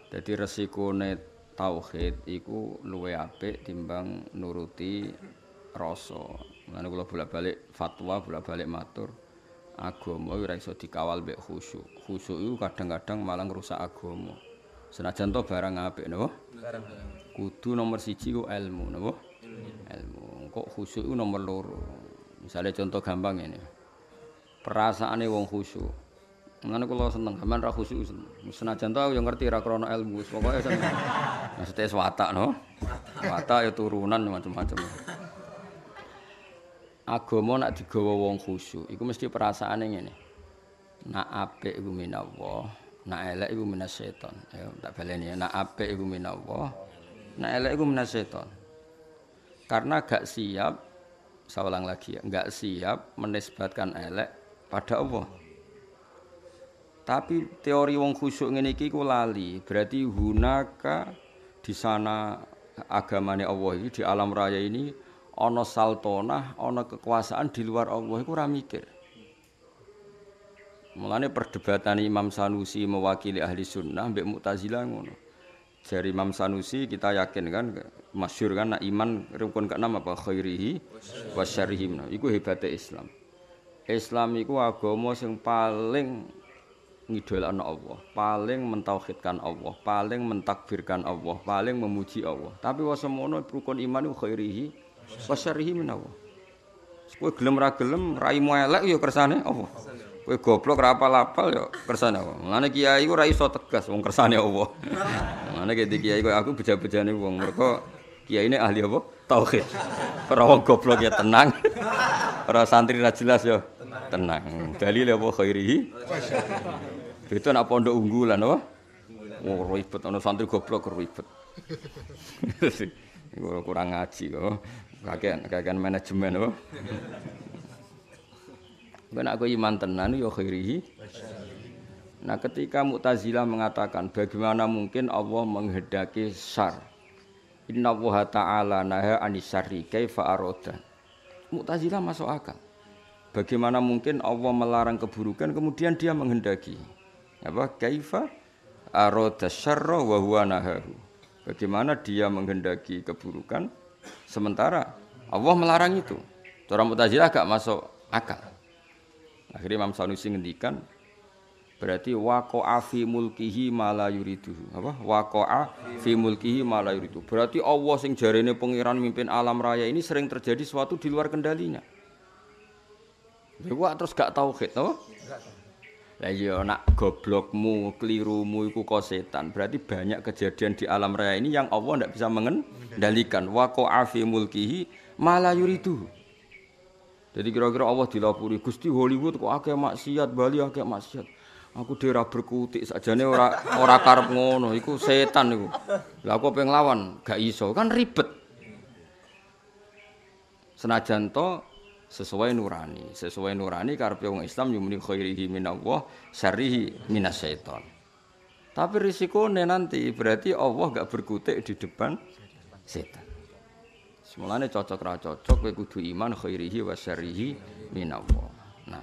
Dadi resikone tauhid iku luwih apik timbang nuruti rasa. Mulane kula bolak-balik fatwa, bolak-balik matur, agama ora iso dikawal mbek khusyuk. Khusyuk iku kadang-kadang malah ngrusak agama. Senajan to barang apik napa? Kudu nomor siji ku ilmu napa? Ilmu. Kok khusyuk iku nomor loro. Misale contoh gampang ngene. Perasaane wong khusyuk. Mulane kula seneng gaman ra khusyuk seneng. Senajan to aku yo ngerti ra krana ilmu, pokoke seneng. Maksudnya watak no. Watak ya turunan macam-macam. Agama nak digawa wong khusyuk iku mesti perasaane ngene. Nak apik iku minallah, nak elek iku minasyaiton. Ya tak baleni ya, nak apik iku minallah, nak elek iku minasyaiton. Karena gak siap, saya ulang lagi ya, gak siap menisbatkan elek pada Allah. Tapi teori wong khusyuk ngene iki ku lali, berarti hunaka di sana agamane Allah ini di alam raya ini ana saltonah, ana kekuasaan di luar Allah iku ora mikir. Mulane perdebatan Imam Sanusi mewakili ahli sunnah mbek Mu'tazilah ngono. Jari Imam Sanusi kita yakin kan masyhur kan nak iman rukun ke-6 apa khairihi wa syarrihi. Iku hebate Islam. Islam iku agama sing paling ngidolakno Allah, paling mentauhidkan Allah, paling mentakbirkan Allah, paling memuji Allah. Tapi wasemono rukun iman iku khairihi wa syarrihi min Allah. Kowe gelem ra gelem raimu elek ya kersane Allah. Kowe goblok ra apal-apal ya kersane Allah. Mulane kiai ku ora iso tegas wong kersane Allah. Mulane kiai koyo aku beja-bejane wong mergo kiyaine ahli apa? Tauhid. Ora wong goblok ya tenang. Ora santri ra jelas ya tenang. Dalile apa khairihi? Itu nak pondok unggulan apa? Oh ribet ana santri goblok ribet. Iku kurang ngaji kok. Kakean manajemen apa? Ben aku iman tenan ya khairihi. Nah, ketika Mu'tazilah mengatakan bagaimana mungkin Allah menghendaki syarr. Innallaha ta'ala naha anisarri kaifa arada. Mu'tazilah masuk akal. Bagaimana mungkin Allah melarang keburukan kemudian dia menghendaki? Apa kaifa arada syarra wa huwa nahahu. Bagaimana dia menghendaki keburukan sementara Allah melarang itu. Cara Mu'tazilah gak masuk akal. Akhirnya Imam Sanusi ngendikan berarti waqa'a fi mulkihi ma la yuridu. Apa? Waqa'a fi mulkihi ma la yuridu. Berarti Allah sing jarene pangeran mimpin alam raya ini sering terjadi sesuatu di luar kendalinya. Lha terus gak tauhid, apa? Lah iya nak goblokmu, kelirumu iku kok setan. Berarti banyak kejadian di alam raya ini yang Allah ndak bisa mengendalikan. Waqa'a fi mulkihi ma la yuridu. Jadi kira-kira Allah dilapuri Gusti Hollywood kok akeh maksiat, Bali akeh maksiat. Aku dhewe berkutik sakjane ora karep ngono, iku setan iku. Lah aku pengen lawan, gak iso, kan ribet. Senajan to sesuai nurani karepe wong Islam yo muni khairihi minallah, syarrihi minasyaiton. Tapi risikone nanti berarti Allah gak berkutik di depan setan. Semulane cocok ra cocok kowe kudu iman khairihi wa syarrihi minallah. Nah,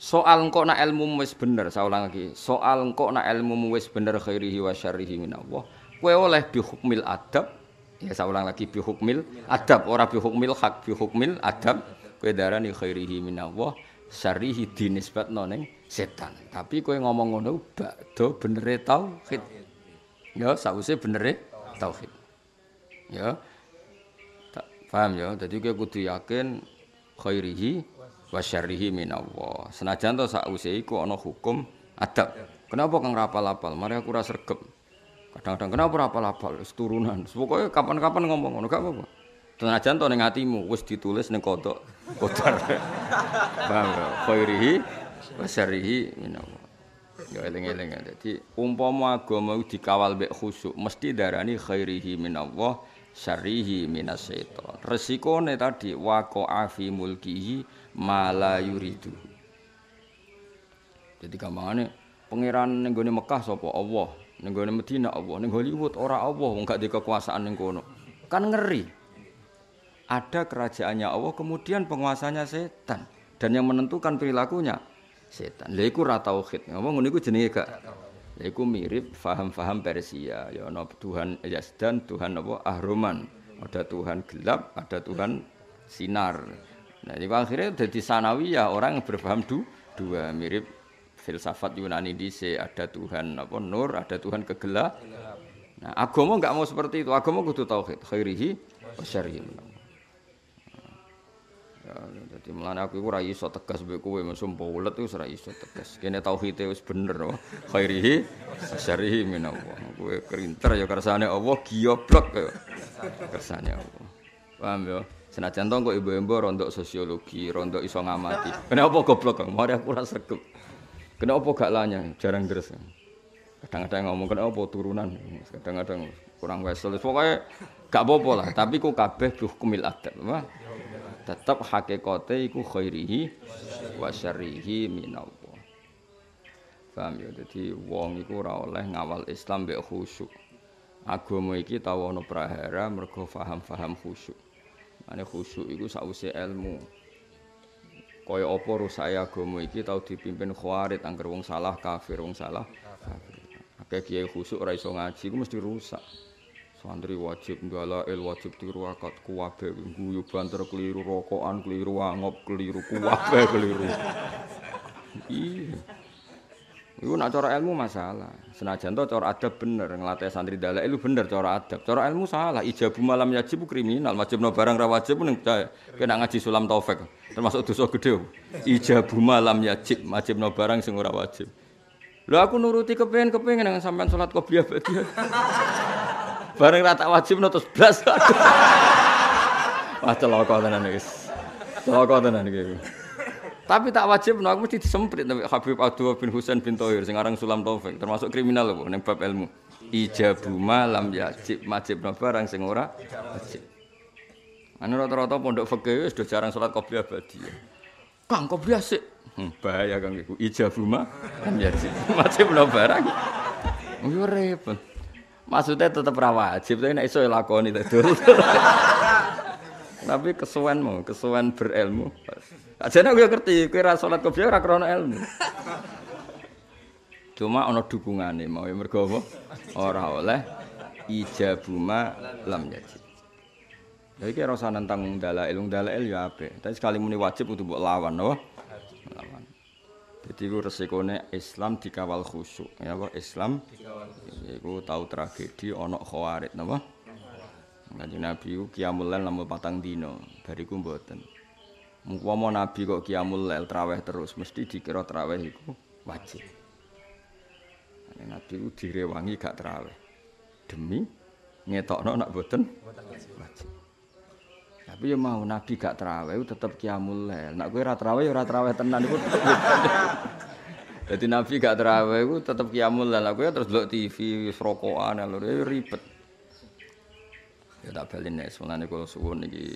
soal engko nak ilmu wis bener, saya ulang lagi. Soal engko nak ilmu wis bener khairihi wa syarrihi minallah, kowe oleh bi hukmil adab. Ya saya ulang lagi bi hukmil adab, ora bi hukmil hak, bi hukmil adab. Kowe darani khairihi minallah, syarrihi dinisbatno ning setan. Tapi kowe ngomong ngono bakdo benere tauhid. Ya, sause benere tauhid. Ya. Paham ya? Jadi kowe kudu yakin khairihi wa syarrihi minallah. Senajan to sause iku ana hukum adab. Kenapa kang rapal-apal? Mari aku ora sregep. Kadang-kadang kenapa rapal-apal? Wis turunan. Pokoke kapan-kapan ngomong ngono gak apa-apa. Senajan to ning atimu wis ditulis ning kodok kodar. Paham ya? Khairihi wa syarrihi minallah. Ya eling-eling. Dadi umpama agama dikawal mek khusyuk mesti darani khairihi minallah, syarrihi minasyaiton. Resikone tadi waqa'a fi mulkihi ma la yuridu. Jadi gampangane pangeran ning gone Mekah sapa Allah, ning gone Madinah Allah, ning Hollywood ora Allah wong gak di kekuasaan ning kono. Kan ngeri. Ada kerajaannya Allah kemudian penguasanya setan dan yang menentukan perilakunya setan. Lha iku ra tauhid. Ngomong ngono iku jenenge Iku mirip faham-faham Persia. Ya ana Tuhan Yazdan, Tuhan apa Ahroman. Ada Tuhan gelap, ada Tuhan sinar. Nah, itu akhirnya jadi sanawiyah orang yang berpaham dua mirip filsafat Yunani dhisik, ada Tuhan apa nur, ada Tuhan kegelap. Nah, agama enggak mau seperti itu. Agama kudu tauhid, khairihi wa syarrihi. Ya, jadi mulane aku iku ora iso tegas mbek kowe mesum paulet iku ora iso tegas. Kene tauhide wis bener wae. Khairihi syarrihi minallah. Kowe kerinter ya kersane Allah, giyoblok ya kersane Allah. Paham ya? Senajan to kok ibu-ibu rondok sosiologi, rondok iso ngamati. Kenapa goblok kok? Mari aku ora sregep. Kenapa gak lanya? Jarang deres. Kadang-kadang ngomong kenapa turunan. Kadang-kadang kurang wesel. Pokoke gak apa-apa lah, tapi ku kabeh hukumil adab. Tetap hakikate iku khairihi wa syarrihi minallah. Paham ya? Dadi wong iku ora oleh ngawal Islam mbek khusyuk. Agama iki tau ana prahara mergo paham-paham khusyuk. Ane khusyuk iku sawise ilmu. Kaya apa rusake agama iki tau dipimpin khawarit angger wong salah kafir, wong salah kafir. Akeh kiai khusyuk ora iso ngaji iku mesti rusak. Santri wajib ndalail, wajib tiru akad kuwabe, guyu banter keliru rokokan, keliru angop, keliru kuwabe, keliru. Iya. Iku nak cara ilmu masalah. Senajan to cara adab bener, nglatih santri dalail itu bener cara adab. Cara ilmu salah, ijabu malam yajib kriminal, wajibno barang ra wajib ning kena ngaji sulam taufik. Termasuk dosa gede. Ijabu malam yajib, wajibno barang sing ora wajib. Lho aku nuruti kepengin nang sampean salat qobliyah badiah. Bareng ra tak wajibno terus blas. Wah celaka tenan guys. Celaka tenan iki. Tapi tak wajibno aku mesti disemprit sampai Habib Abdullah bin Husain bin Thohir sing aran Sulam Taufik termasuk kriminal lho ning bab ilmu. Ijabu malam yajib wajibno barang sing ora wajib. Anu rata-rata pondok fikih wis do jarang salat qobliyah badiah. Kang qobliyah sik. Bahaya Kang iku. Ijabu malam yajib wajibno barang. Yo repot. Maksudnya tetap ra wajib, tapi nek iso lakoni dadi. Tapi kesuwen berilmu. Ajane aku ngerti, kowe ra salat qobliyah ora krana ilmu. Cuma ana dukungane mau mergo apa? Ora oleh ijabuma lam yajib. Lha iki ora usah nentang dalail ya apik. Tapi sekali muni wajib kudu mbok lawan, no? Lawan. Jadi ku resikone Islam dikawal khusyuk. Ya apa Islam iku tau tragedi ana khawarit napa? Kanjeng Nabi ku qiyamul lail namung 4 dina, bariku mboten. Mumpama Nabi kok qiyamul lail traweh terus mesti dikira traweh iku wajib. Nabi ku direwangi gak traweh. Demi ngetokno nak mboten wajib. Tapi ya mau Nabi gak traweh tetep qiyamul lail. Nek kowe ora traweh ya ora traweh tenan iku. Dadi Nabi gak traweh iku tetep qiyamul lail. Kowe terus delok TV wis rokokan lho ribet. Ya tak balene semulane kula suwun iki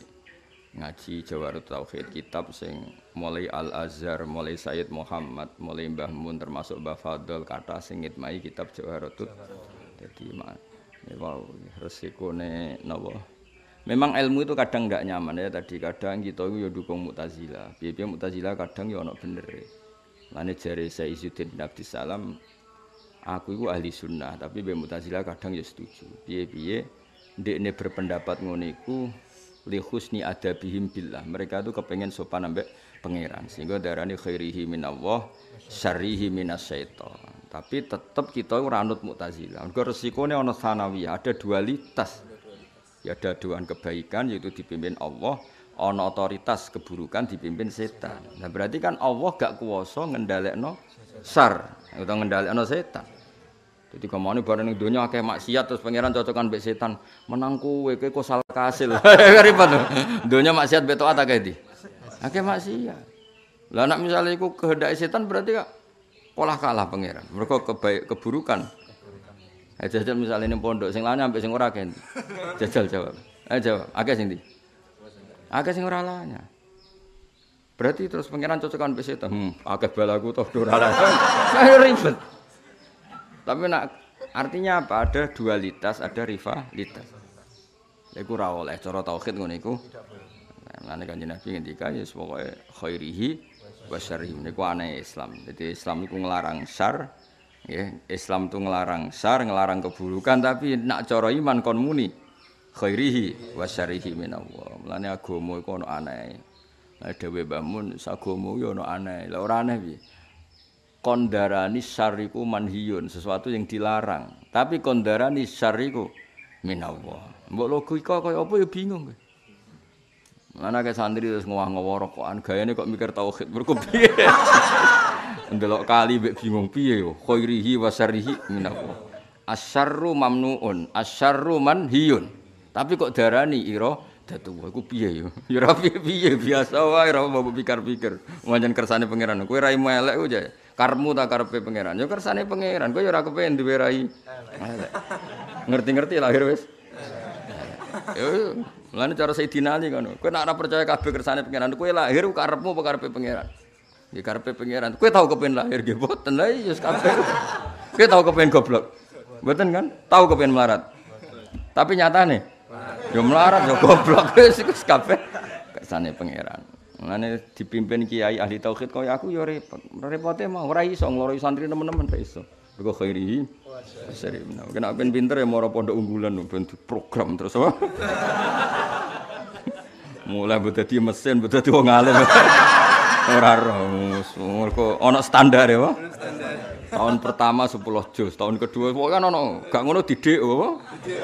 ngaji Jawarut Tauhid kitab sing mulai Al-Azhar, mulai Sayyid Muhammad, mulai Mbah Mun termasuk Mbah Fadl kata sing ngitmai kitab Jawarut. Dadi wow resikone napa? Memang ilmu itu kadang enggak nyaman ya tadi kadang kita itu ya dukung Mu'tazilah. Piye-piye Mu'tazilah kadang ya ana bener. Lane jare Sayyidin bin Abdissalam aku iku ahli sunnah tapi mbek Mu'tazilah kadang ya setuju. Piye-piye ndekne berpendapat ngono iku li husni adabihim billah. Mereka itu kepengen sopan ambek pangeran sehingga darani khairihi minallah syarrihi minasyaiton. Tapi tetap kita ora anut Mu'tazilah. Mergo resikone ana sanawiyah, ada dualitas. Ya ada doan kebaikan yaitu dipimpin Allah, ana otoritas keburukan dipimpin setan. Nah berarti kan Allah gak kuwasa ngendhalekno syar utawa ngendhalekno setan. Jadi kemana bareng ning donya akeh maksiat terus pangeran cocokan mbek setan. Menang kowe kok salah kasil. Ribet lho. Donya maksiat mbek taat akeh ndi? Akeh maksiat. Lah nek misale iku kehendak setan berarti kok pola kalah pangeran. Mergo keburukan. Jajal misale ning pondok sing lanya mbek sing ora akeh. Jajal jawab. Jawab. Akeh sing ndi? Akeh sing ora lanya. Berarti terus pangeran cocokan mbek setan. Akeh balaku toh ora lanya. Ribet. Tapi nak artinya apa? Ada dualitas, ada rivalitas. Iku ora oleh cara tauhid ngono iku. Lan Kanjeng Nabi ngendika ya pokoke khairihi wa syarrihi niku aneh Islam. Jadi Islam iku nglarang syar, Nggih, Islam itu ngelarang syar, ngelarang keburukan tapi nak cara iman kon muni khairihi wa syarrihi minallah. Mulane agama iku ono aneh. Lah dhewe Mbah Mun sagama yo ono aneh. Lah ora aneh piye? Kondarani syariku manhiyun, sesuatu yang dilarang. Tapi kondarani syariku minallah. Mbok logika kaya apa ya bingung. Mana ke santri terus ngowah-ngowah rokokan, gayane kok mikir tauhid. Mergo piye? Ndelok kali mbek bingung piye yo. Khairihi wa syarrihi minallah. Asyarru mamnuun, asyarru manhiyun. Tapi kok darani ira datuwa iku piye yo? Ya ora piye-piye biasa wae ora mbok pikir-pikir. Pancen kersane pangeran. Kowe raimu elek ku jae. Karmu tak karepe pangeran. Ya kersane pangeran. Kowe ya ora kepengin duwe rai elek. Ngerti-ngerti lahir wis. Yo, mulane cara Sayyidina Ali ngono. Kowe nek ora percaya kabeh kersane pangeran, kowe lahir karepmu apa karepe pangeran? Nggih karepe pangeran. Kowe tau kepengin lahir nggih mboten lha iya kabeh. Kowe tau kepengin goblok. Mboten kan? Tau kepengin melarat. Tapi nyatane yo melarat yo goblok wis iku kabeh kersane pangeran. Mulane dipimpin kiai ahli tauhid kaya aku yo repot. Repote mah ora iso ngloroi santri nemen-nemen ra iso. Mergo khairihi sering. Kena ben pinter ya moro pondok unggulan ben program terus apa? Mulai mbok dadi mesin, mbok dadi wong alim. Ora roh, mergo ana standar ya, Pak. Tahun pertama 10 juz, tahun kedua kok kan ana gak ngono didik apa? Didik.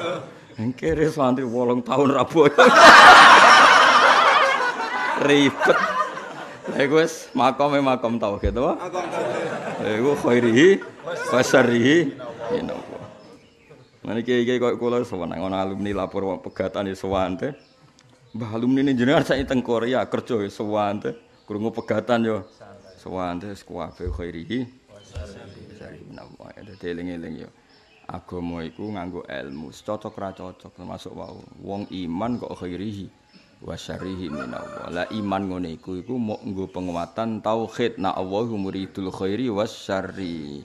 Engkere santri 8 tahun rabu. Ribet. Lah iku wis makom tauhid apa? Makom tauhid. Iku khairihi wa syarrihi minallah. Mane iki kok kula seneng ana alumni lapor pegatan sewante. Mbah alumni ning jenengan sak teng Korea kerja sewante, krungu pegatan yo sewante kuwabe khairihi wa syarrihi minallah. Dadi eling-eling yo. Agama iku nganggo ilmu, cocok ra cocok termasuk wau. Wong iman kok khairihi wa syarrihi minallah. La iman ngene iku mok nggo penguatan tauhid. Na Allahu muridul khairi was syarri.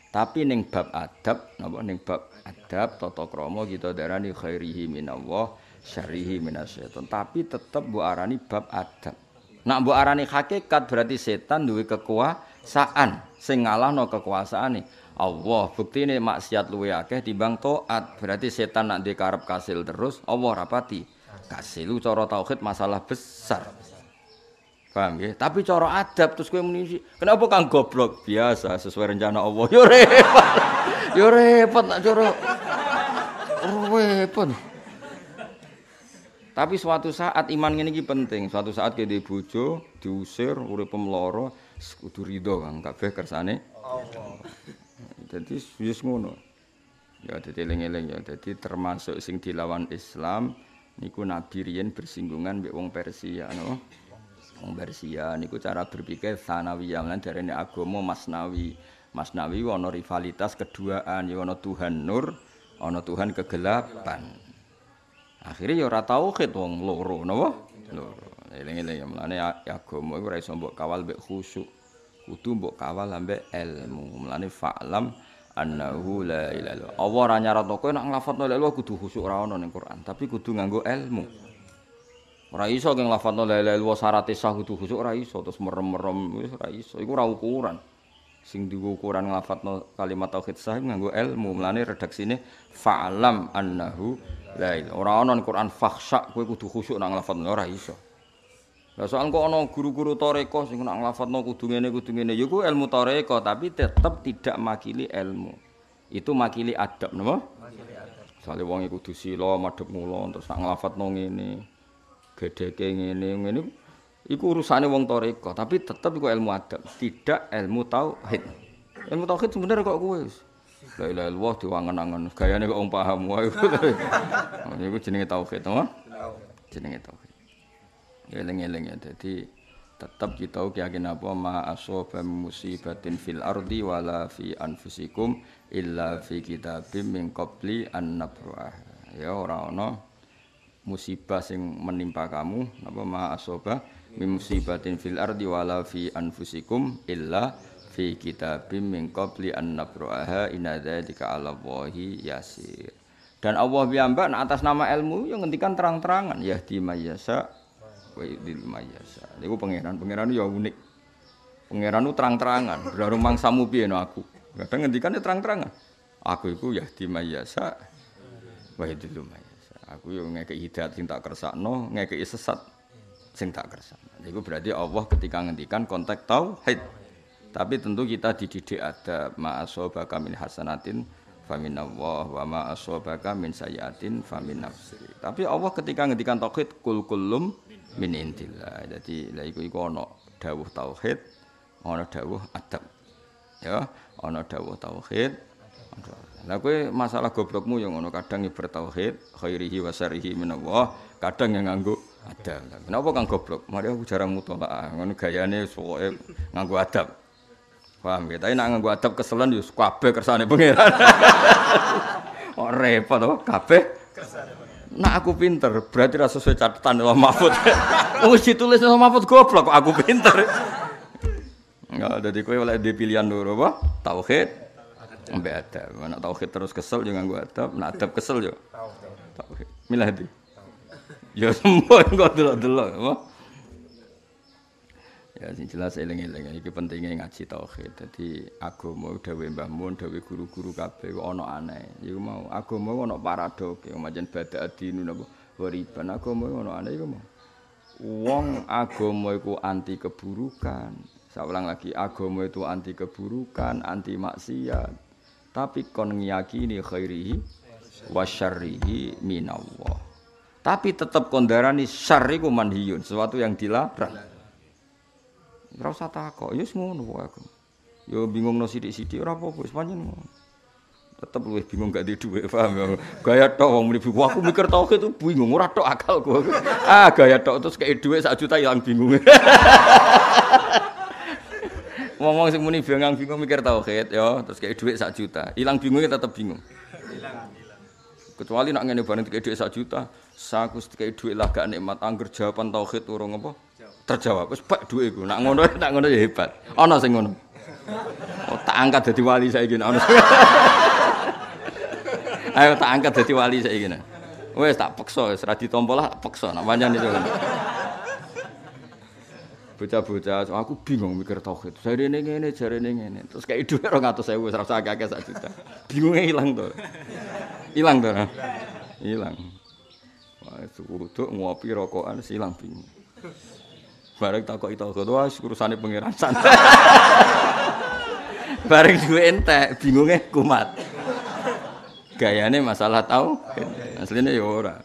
Tapi ning bab adab, napa ning bab adab tata krama kita darani khairihi minallah, syarrihi minasyaiton. Tapi tetep mbok arani bab adab. Nak mbok arani hakikat berarti setan duwe kekuasaan sing ngalahno kekuasaane Allah. Buktine maksiat luwe akeh timbang taat. Berarti setan nak ndek karep kasil terus, Allah rapati kasil. Cara tauhid masalah besar. Paham nggih? Tapi cara adab terus kowe muni, kenapa kang goblok? Biasa sesuai rencana Allah. Yo repot. Yo repot nak cara repot. Tapi suatu saat iman ngene iki penting. Suatu saat kowe di bojo, diusir, urip mloro, kudu rido kang kabeh kersane Allah. Jadi wis ngono. Ya dadi eling-eling ya. Dadi termasuk sing dilawan Islam niku Nabi riyen bersinggungan mbek wong Persia no. Wong Persia niku cara berpikir sanawiyah lan darane agama masnawi. Masnawi ana rivalitas keduaan, ya ana Tuhan nur, ana Tuhan kegelapan. Akhire ya ora tauhid wong loro napa? Loro. Eling-eling ya mlane agama iku ora iso mbok kawal mbek khusyuk. Kudu mbok kawal ambek ilmu. Mulane fa'lam annahu la ilaha illallah. Allah ora nyaratno kowe nek nglafadzno la ilaha kudu khusyuk ora ono ning Quran, tapi kudu nganggo ilmu. Ora iso ge nglafadzno la ilaha illallah syarat sah kudu khusyuk ora iso terus merem-merem wis ora iso. Iku ora ukuran. Sing digo ukuran nglafadzno kalimat tauhid sah nganggo ilmu. Mulane redaksine fa'lam annahu la ilaha. Ora ono ning Quran fakhsha kowe kudu khusyuk nek nglafadzno ora iso. Lah soal kok ana guru-guru tarekah sing nak nglafadzno kudu ngene ya ku ilmu tarekah tapi tetep tidak makili ilmu. Itu makili adab napa? Makili adab. Sale wong iku kudu sila madhep mula terus nak nglafadzno ngene. Gedheke ngene iku urusane wong tarekah tapi tetep iku ilmu adab, tidak ilmu tauhid. Ilmu tauhid sebenarnya kok kowe wis la ilaha illallah diwangen-angen gayane kok wong paham wae. Iku jenenge tauhid napa? Jenenge tauhid. Eling-eling ya, jadi tetap kita yakin apa ma asaba musibatin fil ardi wala fi anfusikum illa fi kitabim min qabli an nabrah. Ya ora ana musibah sing menimpa kamu apa ma asaba musibatin fil ardi wala fi anfusikum illa fi kitabim min qabli an nabrah inna dzalika 'ala Allahi yasir. Dan Allah piyambak atas nama ilmu yang ngendikan terang-terangan yahdi mayyasa wa yudhil mayyasa. Niku pangeran ya unik. Pangeran itu terang-terangan, berarung mangsamu piye no aku. Kadang ngendikane terang-terangan. Aku iku yahdi mayyasa wa yudillu mayyasa. Aku yo ngekeki hidayat sing tak kersakno, ngekeki sesat sing tak kersakno. Iku berarti Allah ketika ngendikan konteks tauhid. Tapi tentu kita dididik ada ma'asobaka min hasanatin faminallah wa ma'asobaka min sayyatin famin nafsi. Tapi Allah ketika ngendikan tauhid kul kullum min indillah. Jadi lha iku ana dawuh tauhid, ana dawuh adab. Ya, ana dawuh tauhid. Lah kowe masalah goblokmu yang ngono kadang nyebar tauhid, khairihi wa syarrihi minallah, kadang yang nganggo adab. Kenapa kang goblok? Mari aku jarang mutolaah, ngono gayane pokoke nganggo adab. Paham ya? Tapi nek nganggo adab keselen yo kabeh kersane pangeran. Oh repot to, kabeh kersane pangeran. Nak aku pinter, berarti ra sesuai catatan Allah Mahfud. Wis ditulis Allah Mahfud goblok kok aku pinter. Enggak, dadi kowe oleh di pilihan loro apa? Tauhid ambek adab. Nek tauhid terus kesel yo nganggo adab, nek adab kesel yo tauhid. Milih ndi? Ya semua kok delok-delok apa? Ya sing jelas eling-eling iki pentinge ngaji tauhid. Dadi agama dawuh Mbah Mun, dawuh guru-guru kabeh kok ana aneh. Iku mau agama ana paradoke, pancen bada adinu napa wariban agama ana aneh iku mau. Wong agama iku anti keburukan. Saya ulang lagi, agama itu anti keburukan, anti maksiat. Tapi kon ngiyakini khairihi wa syarrihi minallah. Tapi tetap kondarani syarri ku manhiyun, sesuatu yang dilarang. Ora usah takok, ya wis ngono aku. Ya bingungno sithik-sithik ora apa-apa, wis pancen ngono. Tetep luwih bingung gak di dhuwit, paham ya. Gaya tok wong muni bingung, aku mikir tauhid itu bingung, ora tok akalku. Ah, gaya tok terus kei dhuwit 1 juta ilang bingung. Ngomong sing muni bingung mikir tauhid ya, terus kei dhuwit 1 juta. Ilang bingungnya tetep bingung. Hilang. Kecuali nak ngene bareng kei dhuwit 1 juta, saku kei dhuwit lah gak nikmat angger jawaban tauhid urung apa? Terjawab. Wis bak dhuwit iku. Nak ngono ya hebat. Ana sing ngono. Oh, tak angkat dadi wali saiki ana. Ayo tak angkat dadi wali saiki. Wis tak peksa, wis ra ditampa lah peksa. Nak pancen itu. Bocah-bocah, aku bingung mikir tauhid. Jarene ngene, jarene ngene. Terus kayak dhuwit 200.000 wis ra usah akeh-akeh 1 juta. Bingunge ilang to. Ilang to. Ilang. Wah, suruh ngopi rokokan silang bingung. Bareng takoki tauhid, wah urusane pangeran santai. Bareng duwe entek, bingunge kumat. Gayane masalah tau, asline ya ora.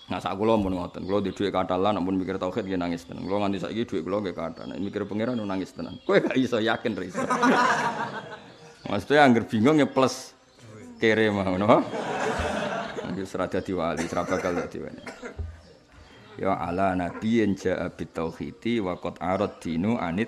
Nah sak kula mun ngoten, kula di dhuwit kathah lan ampun mikir tauhid nggih nangis tenan. Kula nganti saiki dhuwit kula nggih kathah, nek mikir pangeran nangis tenan. Kowe gak iso yakin ra iso. Maksudnya angger bingung ya plus kere mau no. Wis ra dadi wali, ra bakal dadi wali. Ya ala nabiyyin ja'a bitauhidi wa qad arad dinu anit